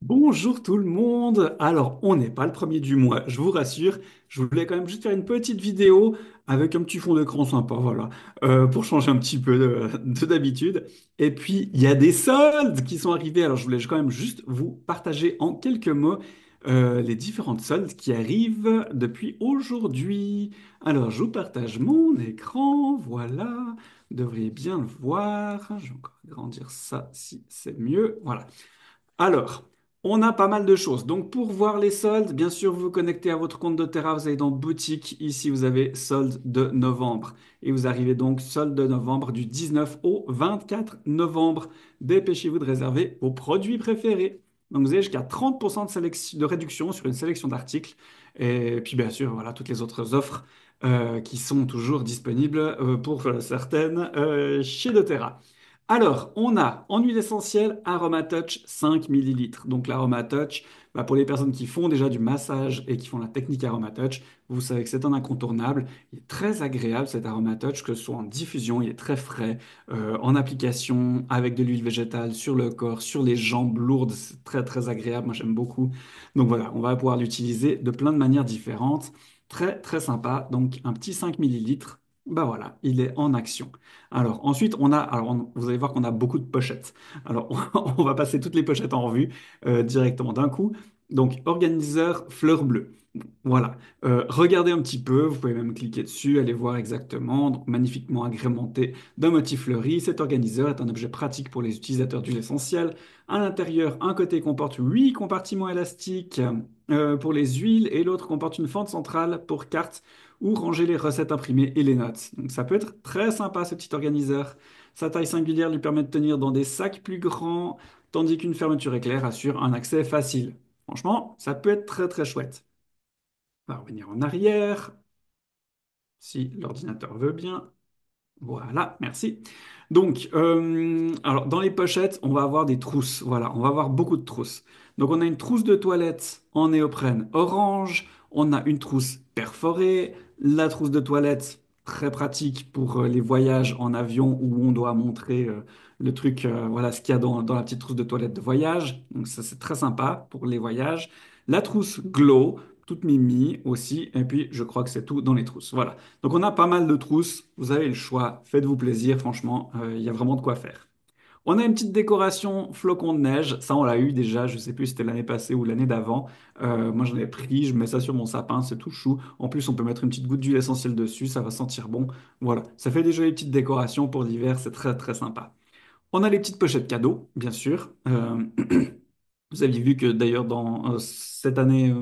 Bonjour tout le monde. Alors, on n'est pas le premier du mois, je vous rassure. Je voulais quand même juste faire une petite vidéo avec un petit fond d'écran sympa, voilà, pour changer un petit peu de d'habitude. Et puis, il y a des soldes qui sont arrivés. Alors, je voulais quand même juste vous partager en quelques mots les différentes soldes qui arrivent depuis aujourd'hui. Alors, je vous partage mon écran, voilà. Vous devriez bien le voir. Je vais encore agrandir ça si c'est mieux. Voilà. Alors, on a pas mal de choses. Donc, pour voir les soldes, bien sûr, vous vous connectez à votre compte doTERRA, vous allez dans boutique. Ici, vous avez soldes de novembre. Et vous arrivez donc solde de novembre du 19 au 24 novembre. Dépêchez-vous de réserver vos produits préférés. Donc, vous avez jusqu'à 30% de réduction sur une sélection d'articles. Et puis, bien sûr, voilà, toutes les autres offres qui sont toujours disponibles pour certaines chez doTERRA. Alors, on a en huile essentielle Aromatouch 5 millilitres. Donc l'Aromatouch, pour les personnes qui font déjà du massage et qui font la technique Aromatouch, vous savez que c'est un incontournable. Il est très agréable cet Aromatouch, que ce soit en diffusion, il est très frais, en application, avec de l'huile végétale sur le corps, sur les jambes lourdes, c'est très très agréable, moi j'aime beaucoup. Donc voilà, on va pouvoir l'utiliser de plein de manières différentes. Très très sympa, donc un petit 5 millilitres. Bah voilà, il est en action. Alors ensuite, vous allez voir qu'on a beaucoup de pochettes. Alors on va passer toutes les pochettes en revue directement d'un coup. Donc organiseur fleur bleue. Voilà. Regardez un petit peu, vous pouvez même cliquer dessus, aller voir exactement. Donc magnifiquement agrémenté d'un motif fleuri, cet organiseur est un objet pratique pour les utilisateurs d'huile essentielle. À l'intérieur, un côté comporte 8 compartiments élastiques pour les huiles et l'autre comporte une fente centrale pour cartes ou ranger les recettes imprimées et les notes. Donc ça peut être très sympa ce petit organiseur. Sa taille singulière lui permet de tenir dans des sacs plus grands, tandis qu'une fermeture éclair assure un accès facile. Franchement, ça peut être très très chouette. On va revenir en arrière, si l'ordinateur veut bien. Voilà, merci. Donc, alors dans les pochettes, on va avoir des trousses. Voilà, on va avoir beaucoup de trousses. Donc, on a une trousse de toilette en néoprène orange. On a une trousse perforée. La trousse de toilette, très pratique pour les voyages en avion où on doit montrer le truc, voilà ce qu'il y a dans la petite trousse de toilette de voyage. Donc, ça, c'est très sympa pour les voyages. La trousse Glow, toute mimi aussi. Et puis, je crois que c'est tout dans les trousses. Voilà. Donc on a pas mal de trousses, vous avez le choix, faites-vous plaisir, franchement, il y a vraiment de quoi faire. On a une petite décoration flocon de neige, ça on l'a eu déjà, je sais plus si c'était l'année passée ou l'année d'avant. Moi j'en ai pris, je mets ça sur mon sapin, c'est tout chou. En plus on peut mettre une petite goutte d'huile essentielle dessus, ça va sentir bon. Voilà, ça fait déjà les petites décorations pour l'hiver, c'est très très sympa. On a les petites pochettes cadeaux, bien sûr. Vous aviez vu que d'ailleurs dans cette année,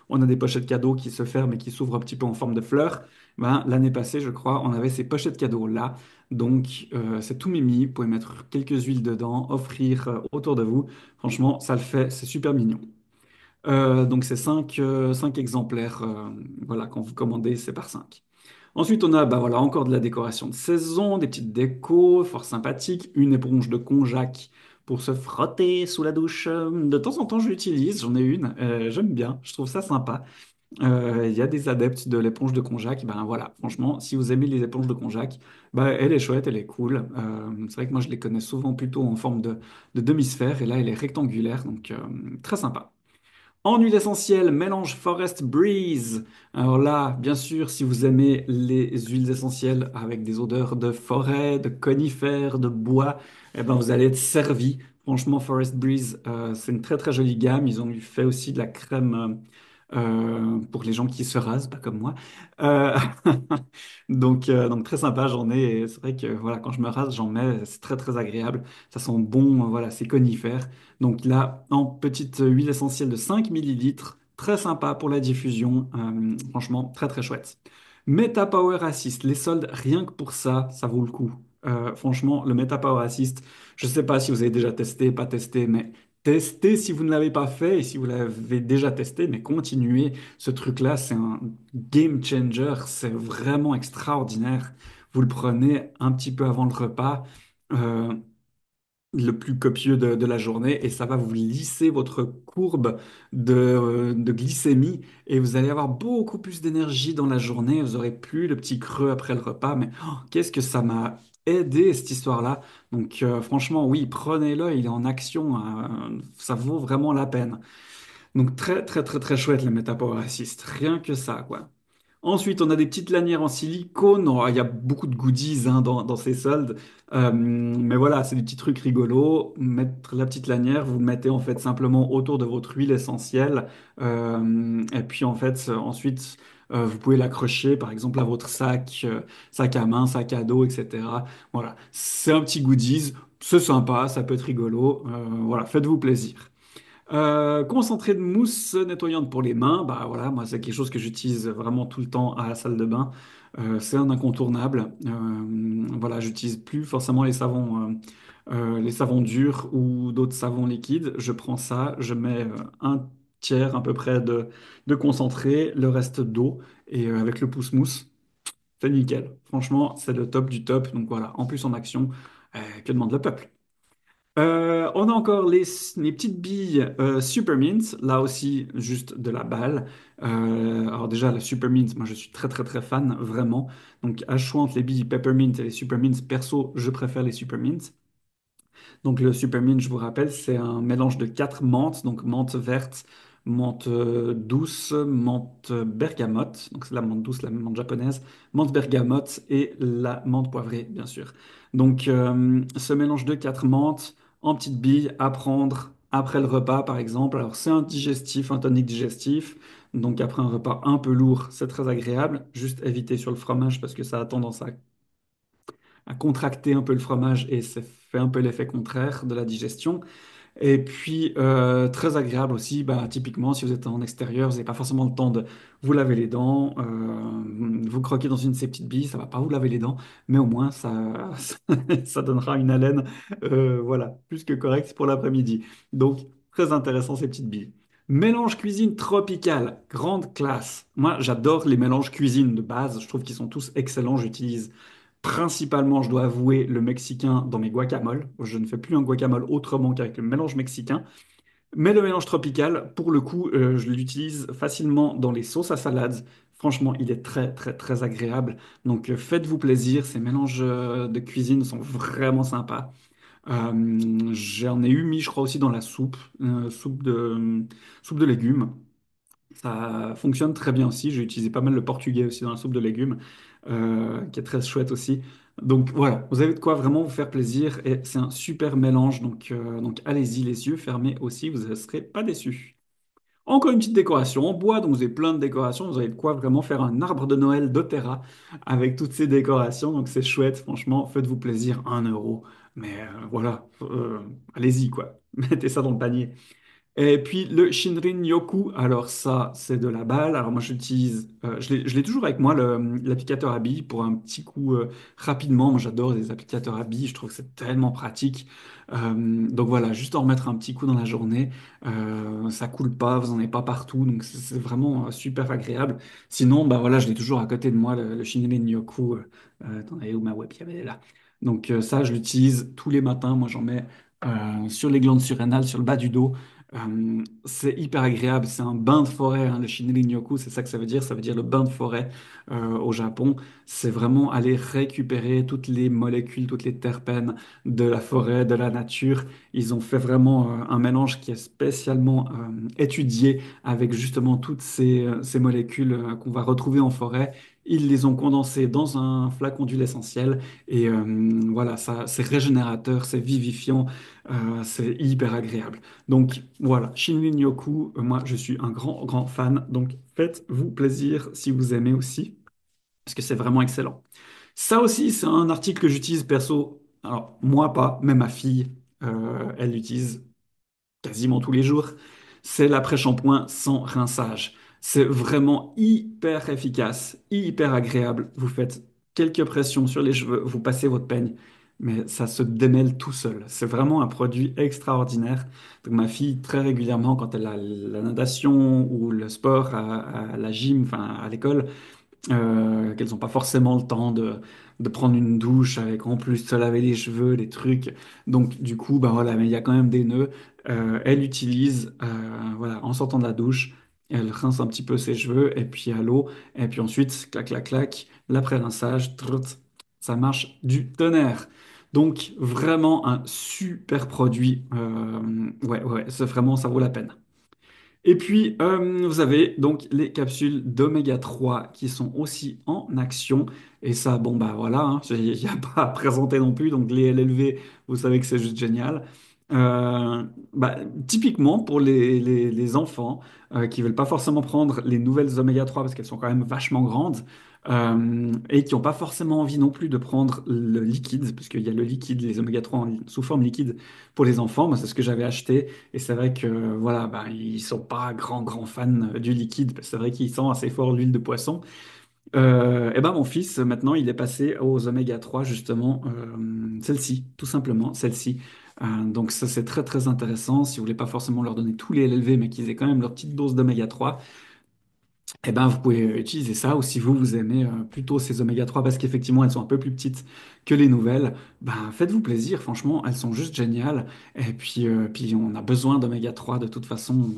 on a des pochettes cadeaux qui se ferment et qui s'ouvrent un petit peu en forme de fleurs. Ben, l'année passée, je crois, on avait ces pochettes cadeaux là. Donc c'est tout mimi. Vous pouvez mettre quelques huiles dedans, offrir autour de vous. Franchement, ça le fait, c'est super mignon. Donc c'est cinq exemplaires. Voilà, quand vous commandez, c'est par 5. Ensuite, on a bah voilà, encore de la décoration de saison, des petites décos fort sympathiques, une éponge de konjac pour se frotter sous la douche. De temps en temps, je l'utilise, j'en ai une, j'aime bien, je trouve ça sympa. Il y a des adeptes de l'éponge de konjac, ben voilà, franchement, si vous aimez les éponges de konjac, bah, elle est chouette, elle est cool. C'est vrai que moi, je les connais souvent plutôt en forme de demi-sphère, et là, elle est rectangulaire, donc très sympa. En huile essentielle, mélange Forest Breeze. Alors là, bien sûr, si vous aimez les huiles essentielles avec des odeurs de forêt, de conifères, de bois, eh ben vous allez être servi. Franchement, Forest Breeze, c'est une très très jolie gamme. Ils ont fait aussi de la crème pour les gens qui se rasent, pas comme moi. Euh, donc très sympa, j'en ai. Et c'est vrai que voilà, quand je me rase, j'en mets. C'est très très agréable. Ça sent bon, voilà, c'est conifère. Donc là, en petite huile essentielle de 5 millilitres, très sympa pour la diffusion, franchement, très très chouette. Meta Power Assist, les soldes, rien que pour ça, ça vaut le coup. Franchement, le Meta Power Assist, je ne sais pas si vous avez déjà testé, pas testé, mais testez si vous ne l'avez pas fait et si vous l'avez déjà testé, mais continuez. Ce truc-là, c'est un game changer, c'est vraiment extraordinaire. Vous le prenez un petit peu avant le repas. euh, le plus copieux de la journée et ça va vous lisser votre courbe de glycémie et vous allez avoir beaucoup plus d'énergie dans la journée. Vous aurez plus le petit creux après le repas, mais oh, qu'est-ce que ça m'a aider cette histoire-là. Donc franchement, oui, prenez-le, il est en action, ça vaut vraiment la peine. Donc très très très très chouette le Meta Power Assist, rien que ça quoi. Ensuite, on a des petites lanières en silicone. Oh, il y a beaucoup de goodies hein, dans ces soldes. Mais voilà, c'est des petits trucs rigolos. Mettre la petite lanière, vous le mettez en fait simplement autour de votre huile essentielle. Et puis en fait, ensuite, vous pouvez l'accrocher par exemple à votre sac, sac à main, sac à dos, etc. Voilà, c'est un petit goodies. C'est sympa, ça peut être rigolo. Voilà, faites-vous plaisir. Concentré de mousse nettoyante pour les mains, bah voilà, moi c'est quelque chose que j'utilise vraiment tout le temps à la salle de bain. C'est un incontournable. Voilà, j'utilise plus forcément les savons durs ou d'autres savons liquides. Je prends ça, je mets un tiers à peu près de concentré, le reste d'eau et avec le pouce-mousse, c'est nickel. Franchement, c'est le top du top. Donc voilà, en plus en action, que demande le peuple? On a encore les petites billes Super Mint, là aussi juste de la balle. Alors déjà la Super Mint, moi je suis très très très fan, vraiment. Donc à choix entre les billes Peppermint et les Super Mint, perso je préfère les Super Mint. Donc le Super Mint, je vous rappelle, c'est un mélange de quatre menthes, donc menthe verte, menthe douce, menthe bergamote, donc c'est la menthe douce, la menthe japonaise, menthe bergamote et la menthe poivrée, bien sûr. Donc ce mélange de quatre menthes en petites billes à prendre après le repas, par exemple. Alors c'est un digestif, un tonique digestif. Donc après un repas un peu lourd, c'est très agréable. Juste éviter sur le fromage parce que ça a tendance à contracter un peu le fromage et ça fait un peu l'effet contraire de la digestion. Et puis, très agréable aussi, bah, typiquement, si vous êtes en extérieur, vous n'avez pas forcément le temps de vous laver les dents, vous croquez dans une de ces petites billes, ça va pas vous laver les dents, mais au moins, ça donnera une haleine, voilà, plus que correcte pour l'après-midi. Donc, très intéressant ces petites billes. Mélange cuisine tropicale, grande classe. Moi, j'adore les mélanges cuisine de base, je trouve qu'ils sont tous excellents, j'utilise principalement, je dois avouer, le mexicain dans mes guacamoles. Je ne fais plus un guacamole autrement qu'avec le mélange mexicain. Mais le mélange tropical, pour le coup, je l'utilise facilement dans les sauces à salade. Franchement, il est très, très, très agréable. Donc, faites-vous plaisir. Ces mélanges de cuisine sont vraiment sympas. J'en ai eu mis, je crois, aussi dans la soupe, soupe de légumes. Ça fonctionne très bien aussi. J'ai utilisé pas mal le portugais aussi dans la soupe de légumes, qui est très chouette aussi. Donc voilà, vous avez de quoi vraiment vous faire plaisir et c'est un super mélange. Donc allez-y, les yeux fermés aussi, vous ne serez pas déçus. Encore une petite décoration en bois, donc vous avez plein de décorations. Vous avez de quoi vraiment faire un arbre de Noël d'Otera avec toutes ces décorations. Donc c'est chouette, franchement, faites-vous plaisir, 1 euro. Mais voilà, allez-y quoi, mettez ça dans le panier. Et puis le Shinrin Yoku, alors ça, c'est de la balle. Alors moi, je l'ai toujours avec moi, l'applicateur à billes, pour un petit coup rapidement. Moi, j'adore les applicateurs à billes, je trouve que c'est tellement pratique. Donc voilà, juste en remettre un petit coup dans la journée, ça coule pas, vous n'en avez pas partout, donc c'est vraiment super agréable. Sinon, bah voilà, je l'ai toujours à côté de moi, le Shinrin Yoku. Attendez, où ma webcam, elle est là. Donc ça, je l'utilise tous les matins. Moi, j'en mets sur les glandes surrénales, sur le bas du dos. C'est hyper agréable, c'est un bain de forêt, hein, le Shinrin-yoku, c'est ça que ça veut dire le bain de forêt au Japon. C'est vraiment aller récupérer toutes les molécules, toutes les terpènes de la forêt, de la nature. Ils ont fait vraiment un mélange qui est spécialement étudié avec justement toutes ces molécules qu'on va retrouver en forêt. Ils les ont condensées dans un flacon d'huile essentielle et voilà, ça, c'est régénérateur, c'est vivifiant, c'est hyper agréable. Donc voilà, Shinrin-yoku, moi je suis un grand, grand fan. Donc faites-vous plaisir si vous aimez aussi, parce que c'est vraiment excellent. Ça aussi, c'est un article que j'utilise perso. Alors moi pas, mais ma fille, elle l'utilise quasiment tous les jours. C'est l'après-shampoing sans rinçage. C'est vraiment hyper efficace, hyper agréable. Vous faites quelques pressions sur les cheveux, vous passez votre peigne, mais ça se démêle tout seul. C'est vraiment un produit extraordinaire. Donc ma fille, très régulièrement, quand elle a la natation ou le sport à la gym, enfin à l'école, qu'elles n'ont pas forcément le temps de prendre une douche avec en plus se laver les cheveux, les trucs. Donc du coup, bah voilà, mais il y a quand même des nœuds. Elle utilise, voilà, en sortant de la douche, elle rince un petit peu ses cheveux et puis à l'eau, et puis ensuite, clac, clac, clac, l'après-rinçage, trrrt. ça marche du tonnerre. Donc vraiment un super produit. Ouais, ouais, c'est vraiment, ça vaut la peine. Et puis, vous avez donc les capsules d'oméga 3 qui sont aussi en action. Et ça, bon, bah voilà, hein, il n'y a pas à présenter non plus. Donc, les LLV, vous savez que c'est juste génial. Euh, Bah, typiquement, pour les enfants qui veulent pas forcément prendre les nouvelles oméga 3 parce qu'elles sont quand même vachement grandes et qui n'ont pas forcément envie non plus de prendre le liquide, parce qu'il y a le liquide, les oméga 3 sous forme liquide pour les enfants. Moi, c'est ce que j'avais acheté. Et c'est vrai que voilà, bah, ils sont pas grands fans du liquide, parce que c'est vrai qu'ils sentent assez fort l'huile de poisson. Et ben mon fils, maintenant, il est passé aux oméga 3 justement, celle-ci, tout simplement, celle-ci. Donc ça, c'est très très intéressant. Si vous voulez pas forcément leur donner tous les LLV, mais qu'ils aient quand même leur petite dose d'oméga 3, eh ben, vous pouvez utiliser ça, ou si vous aimez plutôt ces oméga 3 parce qu'effectivement elles sont un peu plus petites que les nouvelles, ben, faites-vous plaisir, franchement, elles sont juste géniales. Et puis on a besoin d'oméga 3 de toute façon,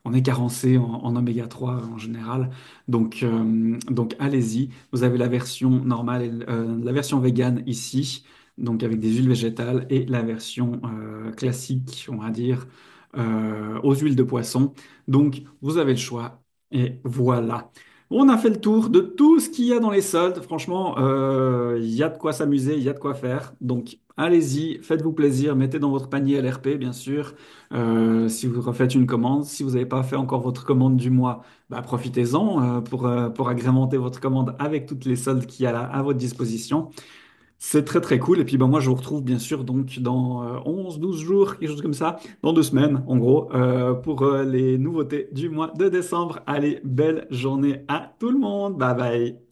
on est carencé en oméga 3 en général. Donc allez-y, vous avez la version normale, la version vegan ici, donc avec des huiles végétales, et la version classique, on va dire, aux huiles de poisson. Donc vous avez le choix. Et voilà. On a fait le tour de tout ce qu'il y a dans les soldes. Franchement, il y a de quoi s'amuser, il y a de quoi faire. Donc, allez-y, faites-vous plaisir, mettez dans votre panier LRP, bien sûr. Si vous refaites une commande, si vous n'avez pas fait encore votre commande du mois, bah, profitez-en pour agrémenter votre commande avec toutes les soldes qu'il y a là à votre disposition. C'est très très cool. Et puis ben, moi je vous retrouve bien sûr donc dans 11-12 jours, quelque chose comme ça, dans 2 semaines en gros, pour les nouveautés du mois de décembre. Allez, belle journée à tout le monde. Bye bye.